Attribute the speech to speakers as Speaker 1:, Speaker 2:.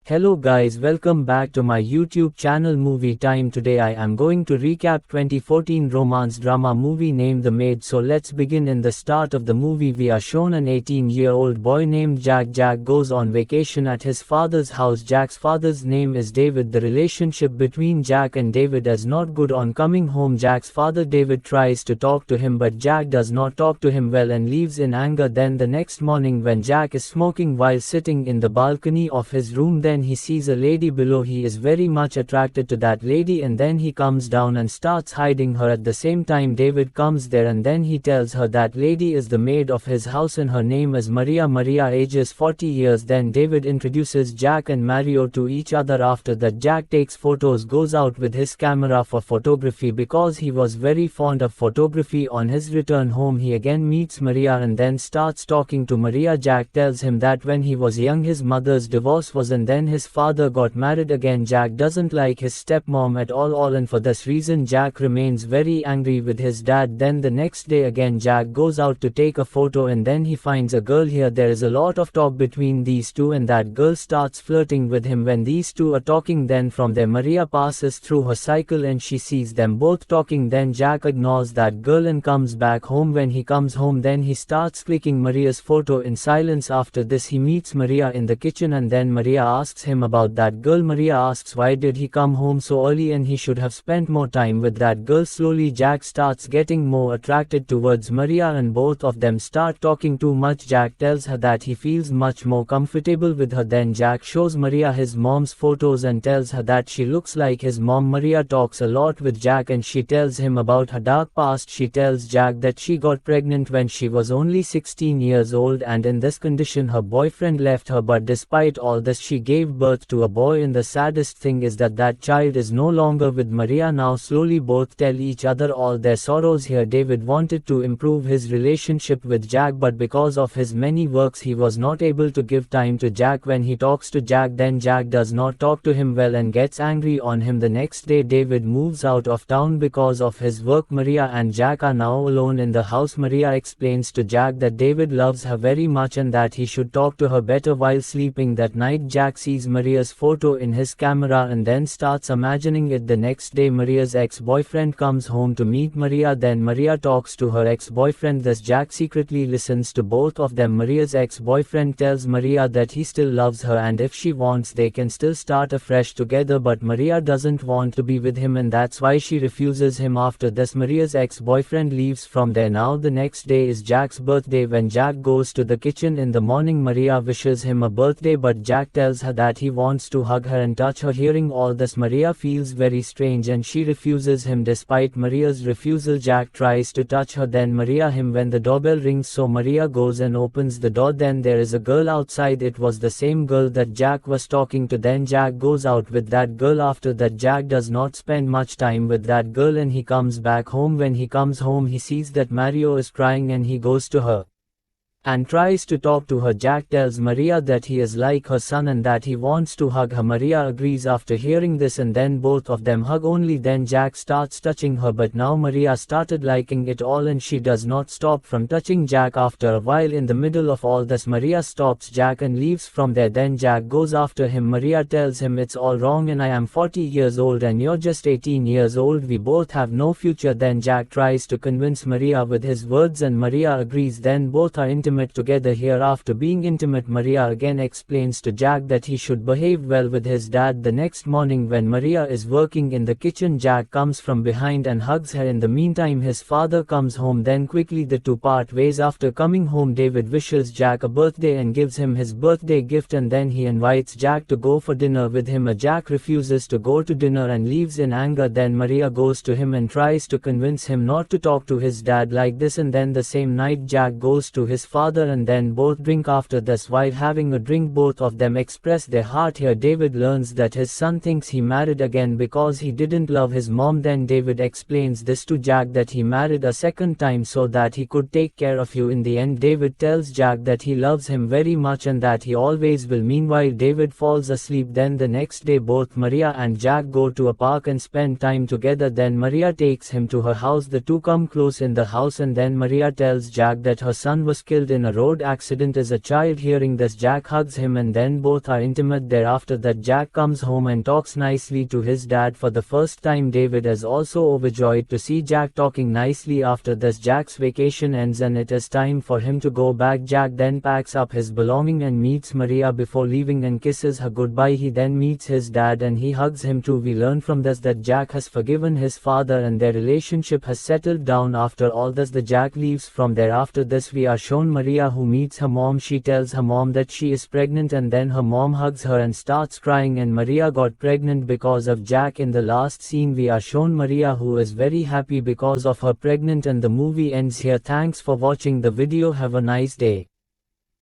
Speaker 1: Hello guys, welcome back to my YouTube channel Movie Time. Today I am going to recap 2014 romance drama movie named The Maid. So let's begin. In the start of the movie we are shown an 18-year-old boy named Jack. Jack goes on vacation at his father's house. Jack's father's name is David. The relationship between Jack and David is not good. On coming home, Jack's father David tries to talk to him, but Jack does not talk to him well and leaves in anger. Then the next morning when Jack is smoking while sitting in the balcony of his room, then he sees a lady below. He is very much attracted to that lady and then he comes down and starts hiding her. At the same time David comes there and then he tells her that lady is the maid of his house and her name is Maria. Maria ages 40 years. Then David introduces Jack and Mario to each other. After that Jack takes photos, goes out with his camera for photography because he was very fond of photography. On his return home he again meets Maria and then starts talking to Maria. Jack tells him that when he was young his mother's divorce was and then his father got married again. Jack doesn't like his stepmom at all and for this reason Jack remains very angry with his dad. Then the next day again Jack goes out to take a photo and then he finds a girl. Here there is a lot of talk between these two and that girl starts flirting with him. When these two are talking, then from there Maria passes through her cycle and she sees them both talking. Then Jack ignores that girl and comes back home. When he comes home then he starts clicking Maria's photo in silence. After this he meets Maria in the kitchen and then Maria asks him about that girl. Maria asks why did he come home so early and he should have spent more time with that girl. Slowly Jack starts getting more attracted towards Maria and both of them start talking too much. Jack tells her that he feels much more comfortable with her. Then Jack shows Maria his mom's photos and tells her that she looks like his mom. Maria talks a lot with Jack and she tells him about her dark past. She tells Jack that she got pregnant when she was only 16 years old and in this condition her boyfriend left her, but despite all this she gave birth to a boy. And the saddest thing is that that child is no longer with Maria now. Slowly both tell each other all their sorrows. Here David wanted to improve his relationship with Jack, but because of his many works he was not able to give time to Jack. When he talks to Jack then Jack does not talk to him well and gets angry on him. The next day David moves out of town because of his work. Maria and Jack are now alone in the house. Maria explains to Jack that David loves her very much and that he should talk to her better. While sleeping that night Jack sees Maria's photo in his camera and then starts imagining it. The next day Maria's ex-boyfriend comes home to meet Maria. Then Maria talks to her ex-boyfriend. Thus Jack secretly listens to both of them. Maria's ex-boyfriend tells Maria that he still loves her and if she wants they can still start afresh together, but Maria doesn't want to be with him and that's why she refuses him. After this Maria's ex-boyfriend leaves from there. Now the next day is Jack's birthday. When Jack goes to the kitchen in the morning Maria wishes him a birthday, but Jack tells her that he wants to hug her and touch her. Hearing all this Maria feels very strange and she refuses him. Despite Maria's refusal Jack tries to touch her, then Maria him. When the doorbell rings so Maria goes and opens the door, then there is a girl outside. It was the same girl that Jack was talking to. Then Jack goes out with that girl. After that Jack does not spend much time with that girl and he comes back home. When he comes home he sees that Mario is crying and he goes to her and tries to talk to her. Jack tells Maria that he is like her son and that he wants to hug her. Maria agrees after hearing this and then both of them hug. Only then Jack starts touching her, but now Maria started liking it all and she does not stop from touching Jack. After a while in the middle of all this Maria stops Jack and leaves from there. Then Jack goes after him. Maria tells him it's all wrong and I am 40 years old and you're just 18 years old. We both have no future. Then Jack tries to convince Maria with his words and Maria agrees. Then both are intimate together. Here after being intimate Maria again explains to Jack that he should behave well with his dad. The next morning when Maria is working in the kitchen Jack comes from behind and hugs her. In the meantime his father comes home. Then quickly the two part ways. After coming home David wishes Jack a birthday and gives him his birthday gift and then he invites Jack to go for dinner with him. Jack refuses to go to dinner and leaves in anger. Then Maria goes to him and tries to convince him not to talk to his dad like this, and then the same night Jack goes to his father and then both drink. After this while having a drink both of them express their heart. Here David learns that his son thinks he married again because he didn't love his mom. Then David explains this to Jack that he married a second time so that he could take care of you. In the end David tells Jack that he loves him very much and that he always will. Meanwhile David falls asleep. Then the next day both Maria and Jack go to a park and spend time together. Then Maria takes him to her house. The two come close in the house and then Maria tells Jack that her son was killed in a road accident as a child. Hearing this, Jack hugs him and then both are intimate. Thereafter that Jack comes home and talks nicely to his dad for the first time. David is also overjoyed to see Jack talking nicely. After this, Jack's vacation ends and it is time for him to go back. Jack then packs up his belongings and meets Maria before leaving and kisses her goodbye. He then meets his dad and he hugs him too. We learn from this that Jack has forgiven his father and their relationship has settled down. After all this, the Jack leaves from there. After this, we are shown Maria who meets her mom. She tells her mom that she is pregnant and then her mom hugs her and starts crying, and Maria got pregnant because of Jack. In the last scene, we are shown Maria who is very happy because of her pregnant, and the movie ends here. Thanks for watching the video. Have a nice day.